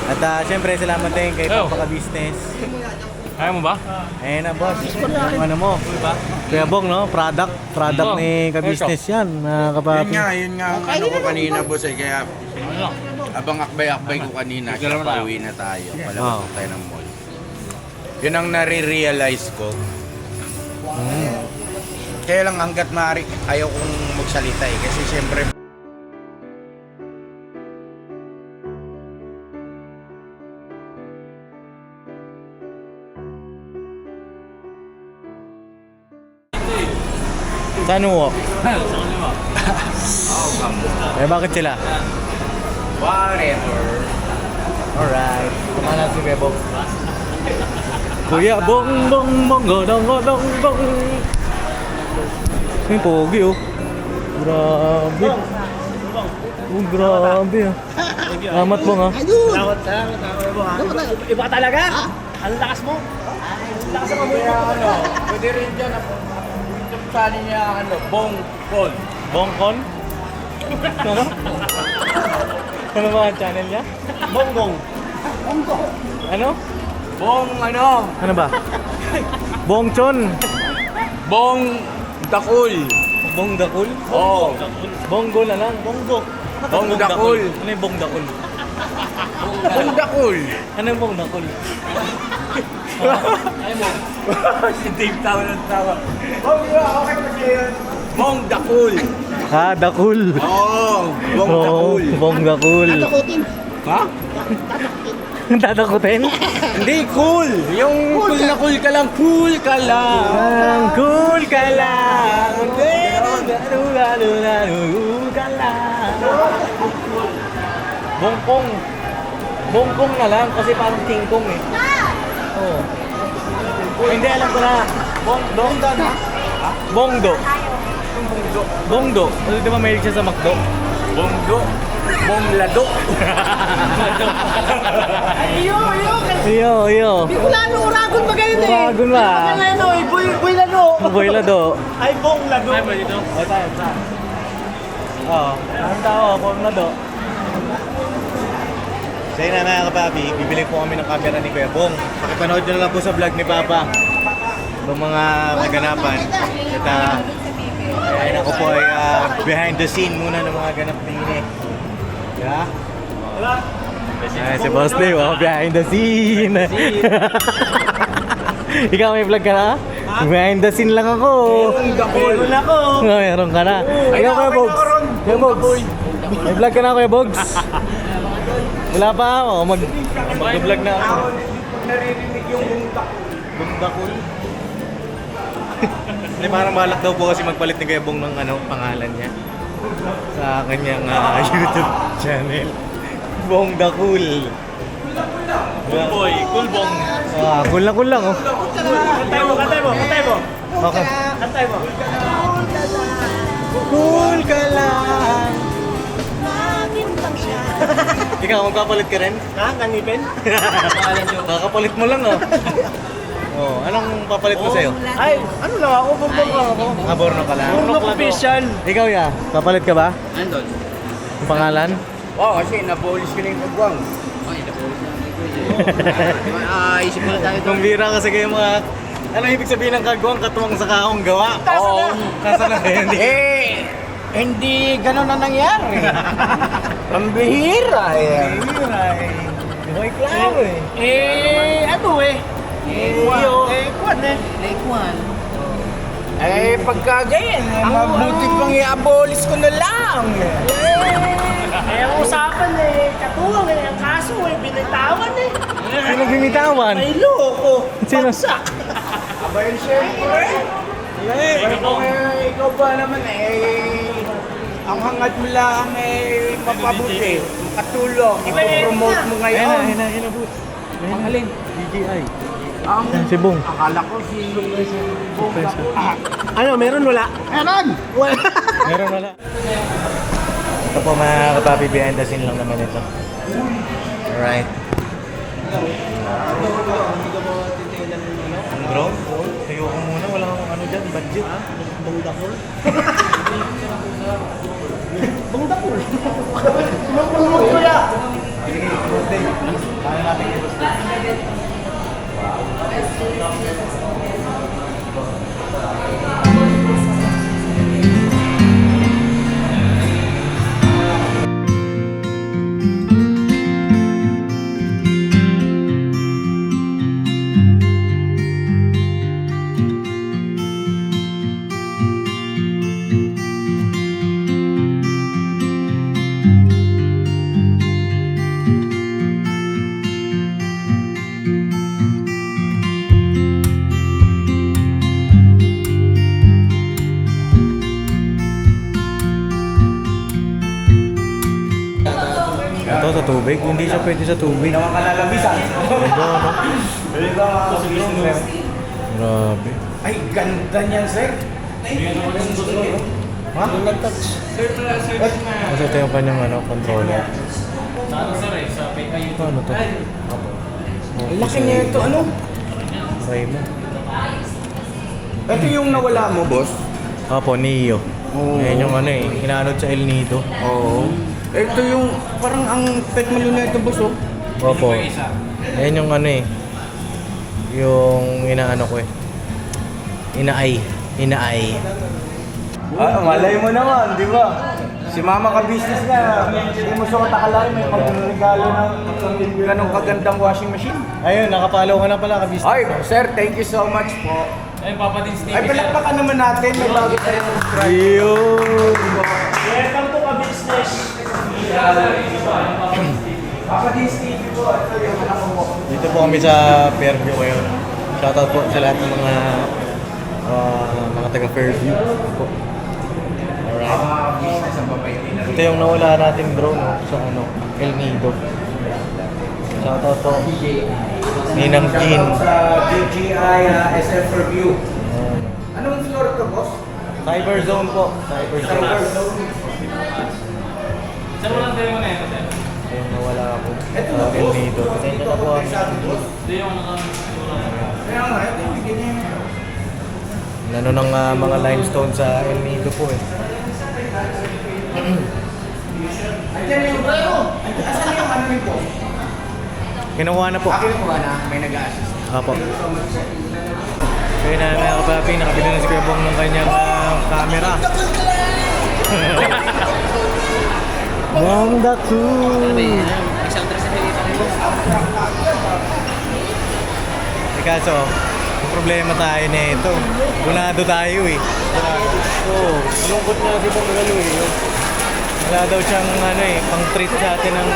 At syempre, salamat din kay Papa Business. Kaya mo ba? Ayun na, boss. Yung ano mo, Kuya Bong, no? Product ni Ka-Business yan, kapapi. Yun nga ang ano ko kanina, boss, eh. Kaya abang akbay-akbay ko kanina, kaya pauwi na tayo. Palabas tayo ng mall. Yun ang nare-realize ko. Kaya lang hanggat maaari, ayaw kong magsalita eh. Kasi siyempre, Saan mo? Sa kanila. Eh, bakit sila? whatever. Alright. Kumana si Kuya Bong. Kuya Bong, bong, bong, godong, godong, bong. Ay, pogi oh. Grabe. Oh, grabe ah. Salamat Bong ah. Salamat iba talaga? Ang lakas mo. Ang lakas mo. Kaya pwede rin dyan, YouTube channel niya, Bongkon. Bongkon? Ano? Ano ba ang channel niya? Bongbong. Ano? Ano ba? Bongchon. Bong Dakul. Bong Dakul? Oo. Bonggo na lang. Bonggo. Bong Dakul. Ano yung Bong Dakul? Bong Dakul. Ano yung Bong Dakul? Ayaw mo. Si Dave tawa ng tawa. Okay pa siya yun. Bong Dakul. Ah, Dakul. Oo. Bong Oo, Dakul. Bong Dakul. Takutin. Ha? Tatakutin? Hindi, cool. Yung cool na cool ka lang. Cool ka lang. Ang cool ka lang. Cool ka lang. Bongkong. Bongkong na lang kasi parang King Kong eh. Oo. Hindi, alam ko na. Bongdo na? Bongdo. Bongdo. Ano di ba mahilig siya sa McDo? Bongdo. Bonglado. Iyo. Bicolano, Uragon ba ganyan eh? Uragon ba? Ano, Boy Lano. Boy Lado. Ay, Bong Lado. Ay, ba dito? O, tayo. Oo. Ang tao, Bong Lado. So yun na mga kapapi, bibili po kami ng camera ni Kuya Bong. Pakipanood nyo na lang po sa vlog ni Papa. Yung mga kaganapan. At ayun ako po ay behind the scene muna ng mga ganap ni Ine. Yeah? Ay, si Boss Dave, behind the scene. Ikaw may vlog ka na? Behind the scene lang ako. Meron ako. Meron ka na. Ikaw Kuya Bogs. Kuya Bogs. May vlog ka na Kuya Bogs. Wala pa ako. Mag-vlog na ako. Naririnig yung Bundakul. Hindi, parang balak daw po kasi magpalit ni Kuya Bong ng pangalan niya sa kanyang YouTube channel. Bong Dakul. Cool boy, cool bong. Cool na cool lang oh. Kantay mo. Okay. Kantay mo. Cool ka lang. Ikaw, magpapalit ka rin? Ha? Kanipin? Kakapalit mo lang oh. Oh, anong papalit mo sa'yo? Ay, ano lang ako? Bongbong lang ako. Borno ka lang. Bongbong official. Ikaw ya, papalit ka ba? Andon. Yung pangalan? Wow, kasi napolis ko na yung kagwang. Isip mo na tayo. Kung bira kasi kayo mga... Ano ibig sabihin ng kagwang? Katuwang sa kaong gawa? Oo. Kasa na kayo? Hindi. Hindi ganun na nangyari. Ang bihira eh. Bira eh. May klaro eh. Ano eh? Kwan eh. Pagka ganyan, mabuti pang i-abolish ko na lang. Ang usapan eh, katuwang eh, ang kaso eh, binitawan eh. Sino bimitawan? May loko, Sino? bagsak. Aba yun siyempre. Ikaw ba naman ang hangad mo lang mapabuti, makatulong, ipopromote mo ngayon. Ayun na, boss. Ang halin. DJI. Ang Si Bong. akala ko si Bong. Ano, meron wala? Meron! Wala. Meron wala. Ito po mga kapapi, behind the scene lang naman ito. Alright. Ang drone? Ayoko muna, wala akong ano dyan, budget. Bongdakul. Bongdakul. Sige, birthday. Kaya natin yung birthday. Ito sa tubig? Hindi siya pwede sa tubig. Nakakalalabisan. Grabe. Ay, ganda niyan, sir. Ha? Kasi ito yung kanyang controller. Sa ano sir eh, sa PayPay Ito ano to? Ang laki niya ito, ano? Raymond. Ito yung nawala mo, boss. Apo, Neo. Oo. Ayan yung inaanod sa El Nido. Oo. Ito yung, parang ang pet malo na ito, boss, oh. Opo. Ayan yung yung inaano ko Inaay. Ah, malay mo naman, di ba? Si mama ka business nga, hindi mo suot akalay, may magregalo ng ganong kagandang washing machine. Ayun, nakapalaw ka na pala kabis. Ay, sir, thank you so much po. Ayun, Papa Din Stevie. Ay, palakpakan naman natin, may bago tayong subscribe. Ayun! Welcome to ka-business. Papa Din Stevie po, ito yung anak ko po. Dito po kami sa Fairview ngayon. Shoutout po sa lahat ng mga taga Fairview. Alright. Mga business ang babay din. Ito yung nawala nating drone sa El Nido. Shoutout po. Ninang Jean. Sa DJI SF Review. Anong floor to, boss? Cyber Zone po. Cyber Zone. Cyber Zone. Sir, walang tayo mo na ito, sir. Ito yung nawala ako sa El Nido. Pasensya na po ang Ito yung Kaya nga, ito yung bigyan niya. ano ng mga limestone sa El Nido po eh. Andiyan yung asan yung ano rin po? Kinuha na po. Akin po na, may nag-a-assist. Apo. Kaya na nakapapi, nakabili na si Kuya Bong ng kanyang camera. Wanda cool! Kaso, may problema tayo na ito. Bunado tayo eh. Oo, malungkot na si Bong Galo eh. Wala daw siyang pang-treat sa atin ng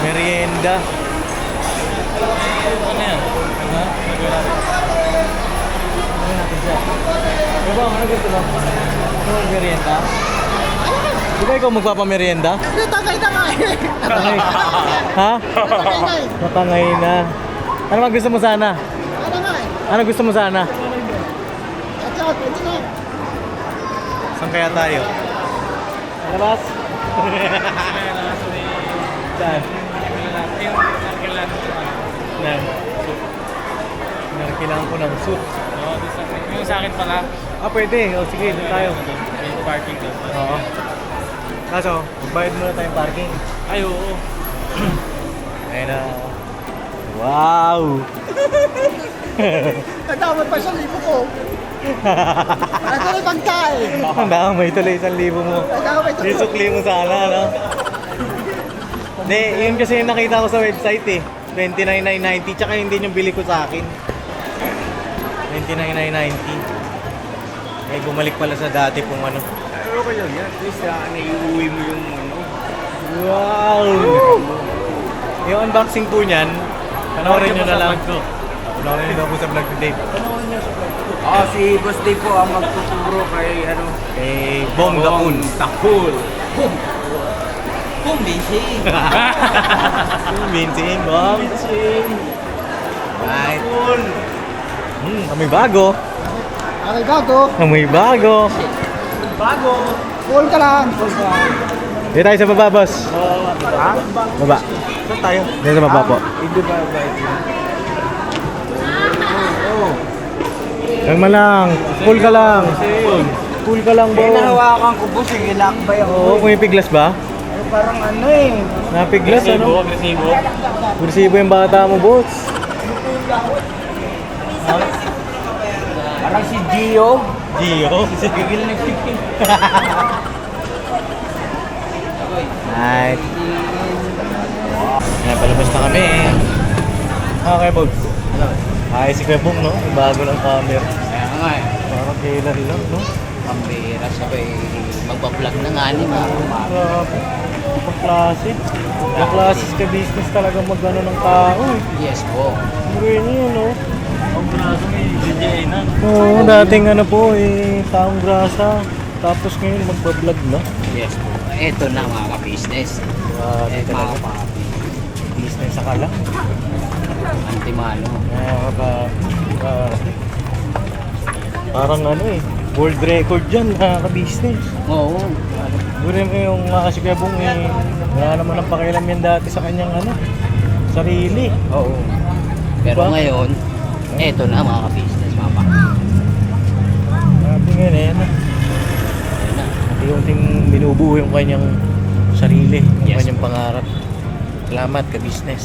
merienda. ano yan? Ha? Ano natin siya? Diba, ano gusto mo? Ano merienda? Di ba ikaw magpapamerienda? Natagay na nga eh. Natangay. Ha? Natagay na eh. Natangay na. Ano ba gusto mo sana? Ano nga eh. Ano gusto mo sana? At saka, pwede na. Saan kaya tayo? Labas? Saan? Kailangan ko ng suit. Yung sa akin pala, Ah, pwede. O sige, doon tayo. yung parking doon. Oo. Kaso, magbayad muna tayong parking. Ay, oo. Ayun na. Wow! Nadamay pa 1,000 ko. Ito na pagkain. Ang damay tuloy 1,000 mo. Nadamay ito. Isukli mo sana, no? Hindi, yun kasi yung nakita ko sa website eh. 29,990, tsaka hindi yung bili ko sa akin. 29,990. Eh, bumalik pala sa dati kung ano. Pero kayo yan, at least naiuwi mo yung ano. Wow! Yung unboxing po niyan, panoorin nyo na lang. Panoorin nyo daw po sa vlog ni Dave. Si Boss Dave po ang magtuturo kay ano. Eh, Bong Dakul. Takul. Bong Vincing, Bong. Right. Amoy bago. Aray gago. Amoy bago. Bago. Full ka lang. Dito tayo sa baba, boss. Ha? Baba. Saan tayo? Dito sa baba po. Hindi ba Kalma lang. Cool ka lang. Cool ka lang, Bong. Hinahawakan ko, boss, yung ilakbay ako. Oo, pumipiglas ba? parang ano eh. Napiglas, ano? Agresibo. Kursibo yung bata mo, boss. Parang si Gio. Gio? Gigil na nagpipin. Night. Ayan, palabas na kami eh. Okay, Bogs. Ay, si Kuya Bong, no? Yung bago ng camera. Kaya nga eh, Parang kailan lang, no? pambihira sabay magbablog ng anime. Grabe. Ibang klase. Ibang klase ka business talaga mag-ano ng tao eh. Yes po. Ngayon yun, no? Ang braso may DJ na. Oo, dating ano po eh, taong grasa. Tapos ngayon magbablog na. Yes po. Ito na mga ka-business. Grabe Eh, talaga. mga papi. Business sa kala. Antimano. Parang ano eh, world record dyan, nakaka-business. Oo. Gurin mo yung mga kasigabong eh, wala naman ang pakialam yan dati sa kanyang ano, sarili. Oo. Pero Diba? ngayon, ito na mga ka-business, mga papi. Grabe ngayon eh, ano, Ayun na. unti-unting binubuo yung kanyang sarili, yung Yes. kanyang pangarap. Salamat ka-business.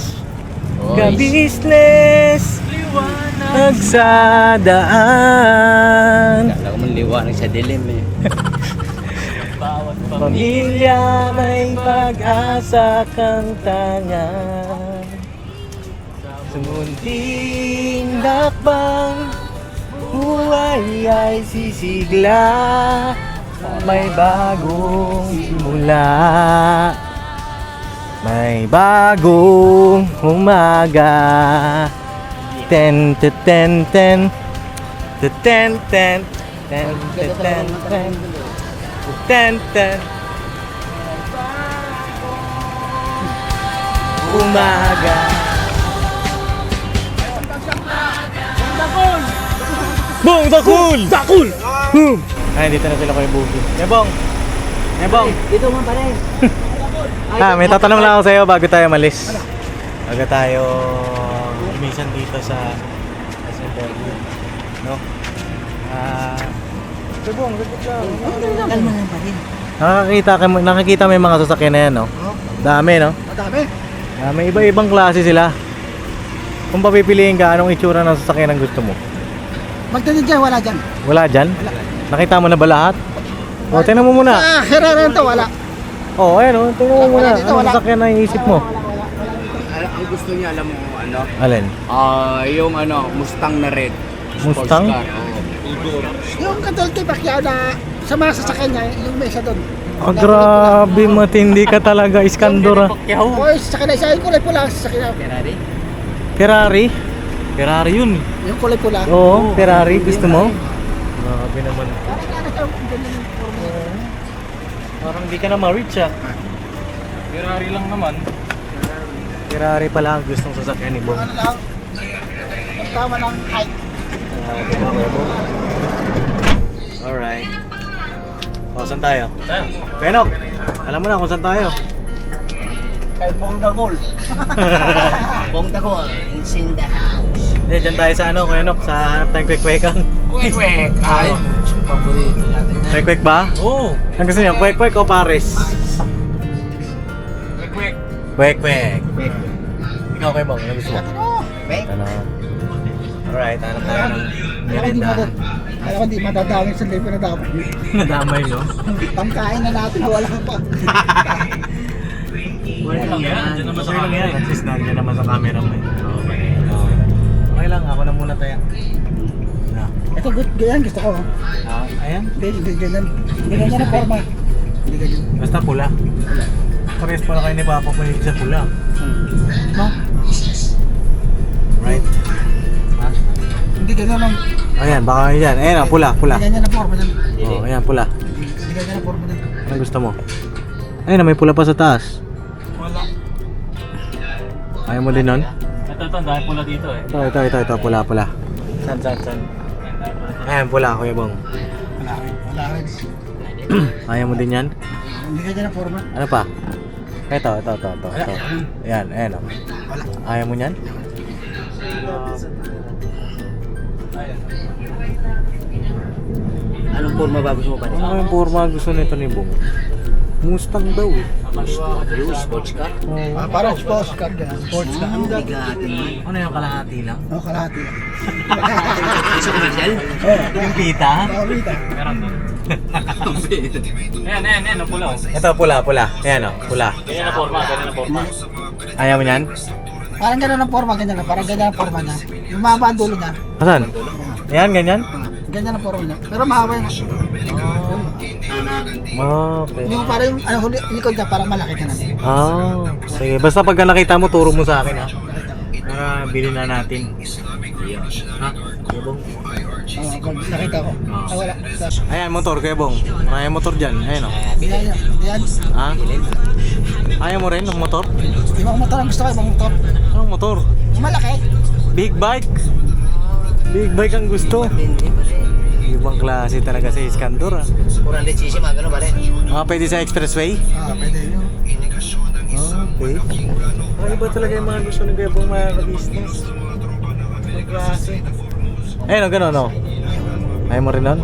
Oy. Ka-business, nagsadaan. Kala ko man liwanag sa dilim eh. Bawat Pamilya may pag-asa kang tangan. Sa munting dakbang, buhay ay sisigla. May bagong simula. May bagong umaga. Ten to ten ten to ten ten ten to ten ten to ten ten. Umaga. Bong Dakul! Dakul! Ay, dito na sila kay Bugi. Nebong! Nebong! Dito man pa rin. May tatanong lang ako sa'yo bago tayo malis. Bago tayo umisan dito sa interview. No? Nebong, sagot lang. Kalma lang pa rin. Nakakita mo yung mga sasakyan na yan, no? Dami, no? Madami. Dami, iba-ibang klase sila. Kung papipiliin ka, anong itsura ng sasakyan ang gusto mo? Magtanong dyan, wala dyan. Wala dyan? Nakita mo na ba lahat? O, tingnan mo muna. Ah, Herrera to, wala. O, ayun o, tingnan mo muna. Wala dito, Anong wala. sasakyan na iisip mo? Ang gusto niya, alam mo ano? Alin? Yung ano, Mustang na red. Mustang? Sports car, oo. Yung katulad kay Pacquiao na sa mga sasakyan niya, yung may isa doon. Ah, grabe, matindi ka talaga, Iskandor. O, sasakyan na isa, yung kulay pula, sasakyan na. Ferrari? Ferrari? Ferrari yun. Yung kulay pula. Oo, Ferrari. Gusto mo? Grabe naman. Parang di ka na ma-reach ah. Ferrari lang naman. Ferrari pala ang gustong sasakyan ni Bong. Ano lang, ang tama ng height. Alright. O, saan tayo? Tayo. Penok, alam mo na kung saan tayo. Kay Bong Dagol. Bong Dagol, it's in the house. Hindi, dyan tayo sa ano, Penok, sa hanap tayong kwek-kwekan. Kwek-kwek! Ay, paborito natin. Kwek-kwek ba? Oo. Ang gusto niyo, kwek-kwek o pares? Quick. Kwek-kwek. Ikaw kay Bong, ano gusto mo? Kwek? Ano? Alright, hanap tayo ng merienda. Kaya ko di madadamay sa lipo na dapat. Nadamay, no? Pangkain na natin, wala pa. Okay lang yan. Diyan naman sa Okay lang yan. camera. At least nandiyan naman sa camera mo. Okay lang, ako na muna tayo. Na. Ito, good, ganyan gusto ko. Ayan. Hindi ganyan. Hindi ganyan ang forma. Hindi ganyan. Basta pula. Parehas pala kayo ni Papa mahilig sa pula. No? Right? Ha? Hindi ganyan ang, Ayan, baka yan. Ayan, pula, pula. hindi ganyan ang forma dyan. Oh, ayan, pula. Hindi ganyan ang forma dyan. Anong gusto mo? Ayun, may pula pa sa taas. Wala. Ayaw mo din nun? Ito, dahil pula dito eh. Ito, pula, pula. San? Ayan, pula, Kuya Bong. Wala rin. Wala rin. Ayaw mo din yan? Hindi ganyan ang forma. Ano pa? Ito. Ayan, ayan. Oh. Wala. Ayaw mo yan? Anong forma ba gusto mo pa rin? Ano yung forma gusto nito ni Bong? Mustang daw. Yung sports car. Parang sports car yan. Sports car. Ang bigati. Ano yung kalahati lang? Oh, kalahati lang. Sa commercial? Yung pita? Pamita. Meron doon. Ayan, ang pula. Oh. Ito, pula. Ayan o, pula. Ganyan na forma. Ayaw mo yan? Parang gano'n ang forma, ganyan lang. Parang ganyan ang forma niya. Yung mahaba ang dulo niya. Asan? Ayan, ganyan? Ganyan ang forma niya. Pero mahaba yung... Okay. Yung parang yung likod niya, parang malaki ka na. Sige. Basta pagka nakita mo, turo mo sa akin ha. Para bilhin na natin. Ha? Bong. Oo, nakita ko. Wala. Ayan, motor, Kuya Bong. Maraming motor dyan. Ayan o. Yan. Ha? Ayaw mo rin ng motor? Ibang motor ang gusto ko, ibang motor. Anong motor? Yung malaki. Big bike. Big bike ang gusto. Hindi pa rin. Ibang klase talaga sa Iskandor ah. 400cc, mga ganun ba rin? Pwede sa expressway? Pwede yun. Okay. Iba talaga yung mga gusto ng Kuya Bong mga ka-business. Ibang klase. Ayun o, gano'n o. Ayaw mo rin nun?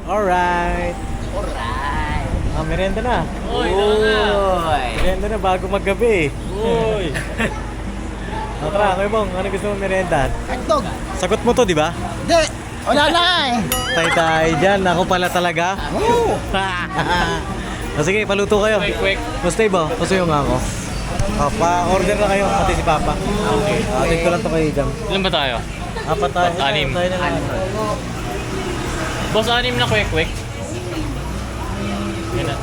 Alright. Merienda na. Uy, tama na. Merienda na bago maggabi. Uy. Tara, Kuya Bong, ano gusto mo merienda? Hotdog. Sagot mo to, di ba? Hindi. Wala na eh. Tay-tay dyan, ako pala talaga. Oo. Sige, paluto kayo. Quick. Basta ba? Pasuyo nga ako. Pa-order na kayo, pati si Papa. Okay. Atid ko lang to kayo dyan. Ilan ba tayo? Apat tayo. Anim. Tayo na lang. Boss, 6 na quick. Yan na.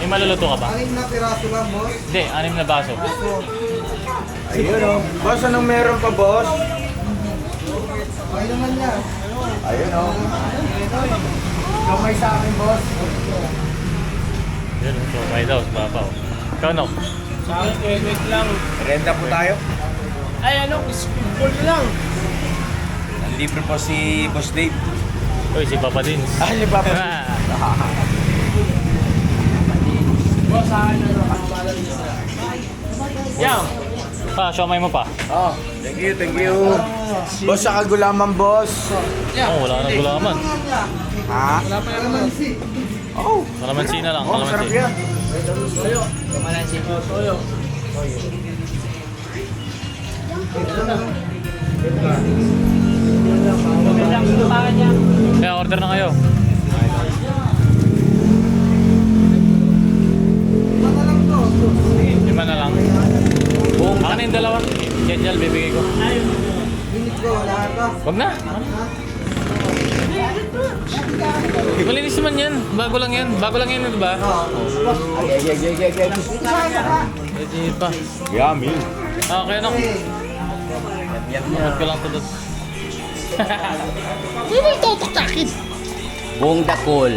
May maluluto ka ba? 6 na piraso lang, boss. Hindi, 6 na baso. Ayun o. Boss, anong meron pa, boss? Okay naman niya. Ayun o. Kamay sa akin, boss. Yan, so may daw, babaw. Ikaw, no? Sa akin, wait lang. Renta po tayo. Ay, ano, speedball lang. Libre po si Boss Dave. Uy, si Papa din. Ah, si Papa. Boss, sa akin, ano, Yan! Pa, siomay mo pa. Oh, thank you. Boss, sa kagulaman, boss. Oh, wala nang gulaman. Ha? wala pa naman si. Oh, Kalamansi na lang, oh, sarap kalamansi. yan. Kaya order na kayo. Lima na lang. Akin na yung dalawa. Genjal, bibigay ko. Wag na. Malinis naman yan. Bago lang yan. Bago lang yan, di ba? Pwede pa. Yummy. Okay, no? Yan ko lang ito doon. Hindi mo ito takin. Buong dakol.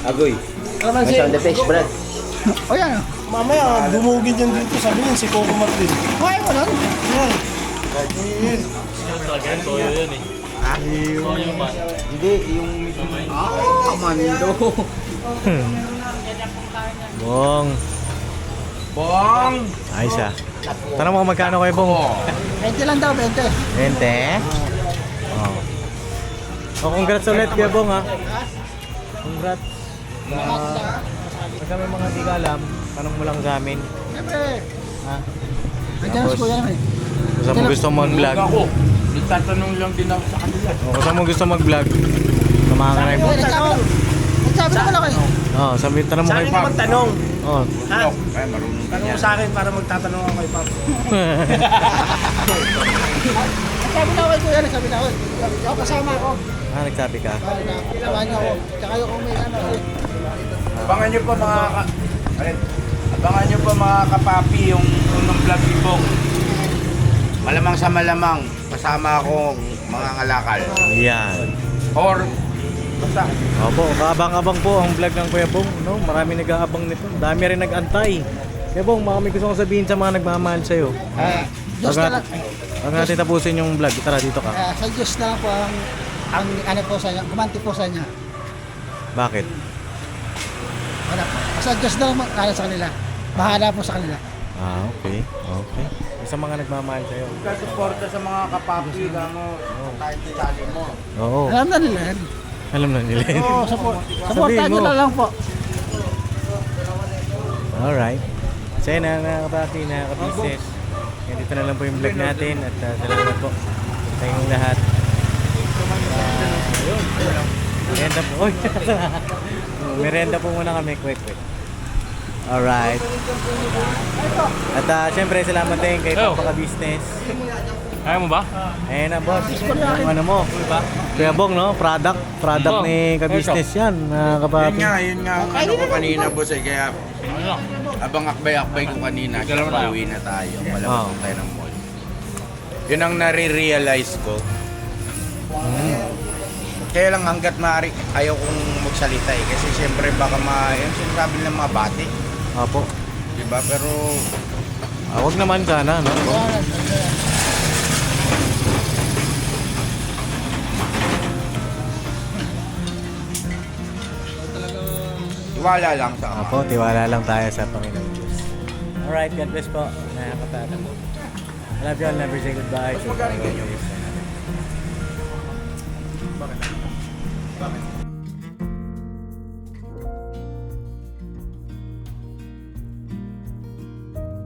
Agoy. May sound effects, Brad. O yan. Mamaya, dumugin yan dito. Sabihin si Coco Martin. Okay mo nun? Yan. Talaga, toyo yun eh. Toyo ba? Hindi, yung... Mando. Bong. Bong! Ayos ah. Tanong mo kung magkano kayo, Bong? 20 lang daw, 20. 20? Oh. Congrats ulit, Kuya Bong ha. Congrats. Pagka may mga di ka alam, tanong mo lang sa amin. Siyempre. Ha? Nandiyan si Kuya naman eh. Kung saan mo gusto mag-vlog. Ako, nagtatanong lang din ako sa kanila. Kung saan mo gusto mag-vlog, samahan ka na yung Nagsabi naman ako eh. sabi, tanong mo kay Pap. magtanong. Oh. Ha? Ay, marunong Tanong mo sa akin para magtatanong ako kay Papa. Nagsabi na ako kay Kuya, nagsabi na ako. Ako kasama ako. Nagsabi ka? Ginawa niya ako. Tsaka yung kung may ano eh. Abangan nyo pa mga Abangan nyo pa mga kapapi yung unang vlog ni Bong. Malamang sa malamang kasama akong mga ngalakal. Yan. Or Basta. Opo, kaabang-abang po ang vlog ng Kuya Bong, no? Marami nag-aabang nito. Dami rin nag-antay. Kuya Bong, may gusto kong sabihin sa mga nagmamahal sa'yo. Diyos na lang. Huwag natin tapusin yung vlog. Tara, dito ka. Sa Diyos na lang po ang ano po sa inyo, gumanti po sa inyo. Bakit? Wala po. Sa Diyos na lang makakala sa kanila. Bahala po sa kanila. Okay. Okay. Sa mga nagmamahal sa'yo. Kasuporta sa mga kapapi ka mo. Kahit itali mo. Oo. Alam na nila yan. Alam na nila. Oo, supportan mo. nyo na lang po. Alright. So yun na kapapi, na kapisis. Yan, dito na lang po yung vlog natin at salamat po sa inyong lahat. Merenda po. Oy. Merenda po muna kami. Quick. Alright. At syempre salamat din kay Papa Ka-Business. Kaya mo ba? Ayan na boss. Yung ano mo? Kuya Bong, no? Product ni Ka-Business yan. Kapapi. Yun nga ang ano ko kanina boss kaya abang akbay-akbay ko kanina, pauwi na tayo. Palabas tayo ng mall. Yun ang nare-realize ko. Kaya lang hanggat maaari, ayaw kong magsalita kasi siyempre baka yung sinasabi ng mga bati. Opo. Diba? Pero Wag naman sana, no? tiwala lang sa ama. Opo, tiwala lang tayo sa Panginoon Diyos. Alright, God bless po. Nakakatata po. I love you all. Never say goodbye. Bakit?